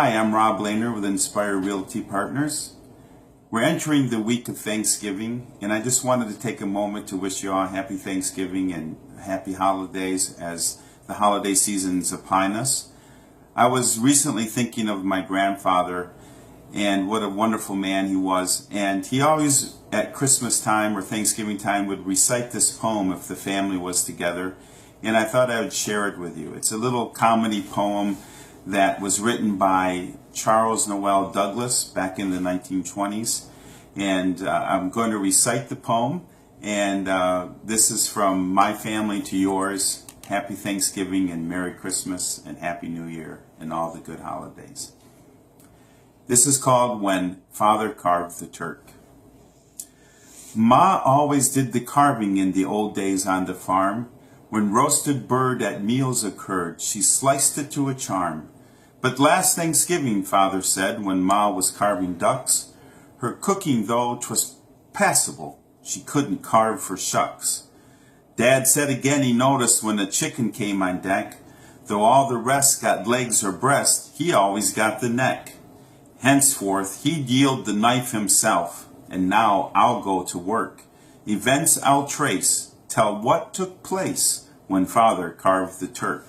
Hi, I'm Rob Lehner with Inspire Realty Partners. We're entering the week of Thanksgiving, and I just wanted to take a moment to wish you all a happy Thanksgiving and happy holidays as the holiday season's upon us. I was recently thinking of my grandfather and what a wonderful man he was, and he always at Christmas time or Thanksgiving time would recite this poem if the family was together, and I thought I would share it with you. It's a little comedy poem that was written by Charles Noel Douglas back in the 1920s, and I'm going to recite the poem, and this is from my family to yours. Happy Thanksgiving and Merry Christmas and Happy New Year and all the good holidays. This is called When Father Carved the Turk. Ma always did the carving in the old days on the farm. When roasted bird at meals occurred, she sliced it to a charm. But last Thanksgiving, Father said, when Ma was carving ducks, her cooking, though 'twas passable, she couldn't carve for shucks. Dad said again he noticed when a chicken came on deck, though all the rest got legs or breast, he always got the neck. Henceforth he'd yield the knife himself, and now I'll go to work. Events I'll trace, tell what took place when Father carved the turk.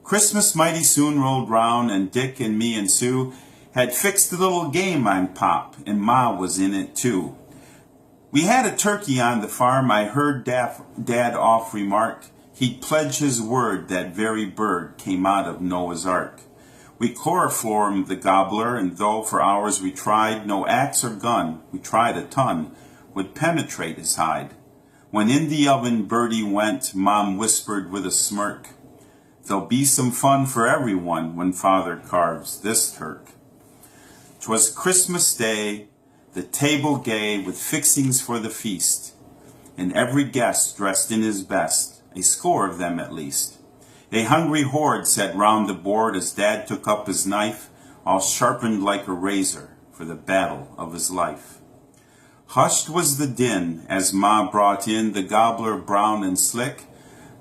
Christmas mighty soon rolled round, and Dick and me and Sue had fixed a little game on Pop, and Ma was in it too. We had a turkey on the farm. I heard Dad off remark he'd pledge his word that very bird came out of Noah's Ark. We chloroformed the gobbler, and though for hours we tried, no axe or gun, we tried a ton, would penetrate his hide. When in the oven Birdie went, Mom whispered with a smirk, "There'll be some fun for everyone when Father carves this turk." 'Twas Christmas Day, the table gay with fixings for the feast, and every guest dressed in his best, a score of them at least. A hungry horde sat round the board as Dad took up his knife, all sharpened like a razor for the battle of his life. Hushed was the din as Ma brought in the gobbler brown and slick.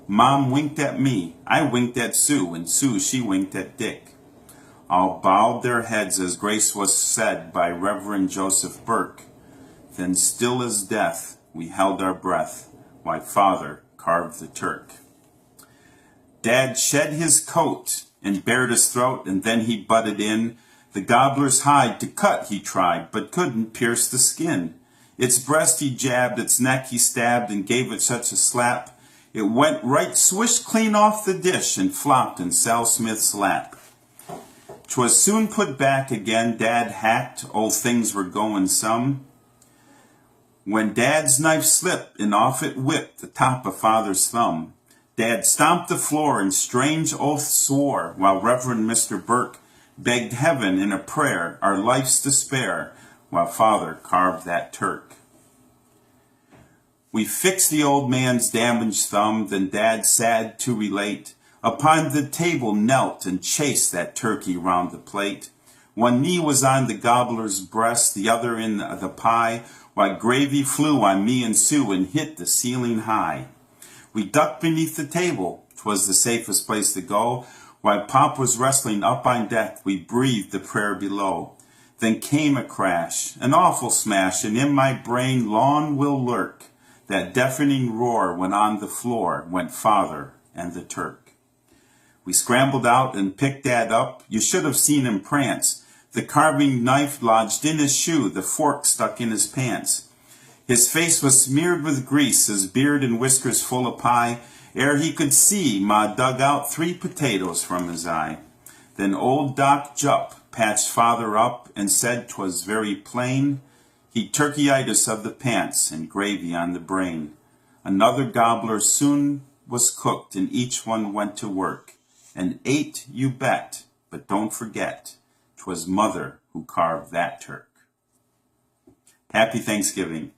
Mom winked at me, I winked at Sue, and Sue she winked at Dick. All bowed their heads as grace was said by Reverend Joseph Burke. Then still as death we held our breath while Father carved the turk. Dad shed his coat and bared his throat, and then he butted in the gobbler's hide. To cut he tried, but couldn't pierce the skin. Its breast he jabbed, its neck he stabbed, and gave it such a slap, it went right swish clean off the dish and flopped in Sal Smith's lap. 'Twas soon put back again. Dad hacked, old things were going some, when Dad's knife slipped and off it whipped the top of Father's thumb. Dad stomped the floor and strange oaths swore, while Reverend Mr. Burke begged heaven in a prayer our lives to spare, while Father carved that turk. We fixed the old man's damaged thumb, then Dad, sad to relate, upon the table knelt and chased that turkey round the plate. One knee was on the gobbler's breast, the other in the pie, while gravy flew on me and Sue and hit the ceiling high. We ducked beneath the table, 'twas the safest place to go. While Pop was wrestling up on deck, we breathed the prayer below. Then came a crash, an awful smash, and in my brain long will lurk that deafening roar when on the floor went Father and the turk. We scrambled out and picked Dad up. You should have seen him prance. The carving knife lodged in his shoe, the fork stuck in his pants. His face was smeared with grease, his beard and whiskers full of pie. Ere he could see, Ma dug out 3 potatoes from his eye. Then old Doc Jupp patched Father up and said 'twas very plain he'd turkeyitis of the pants and gravy on the brain. Another gobbler soon was cooked, and each one went to work and ate, you bet, but don't forget 'twas Mother who carved that turk. Happy Thanksgiving.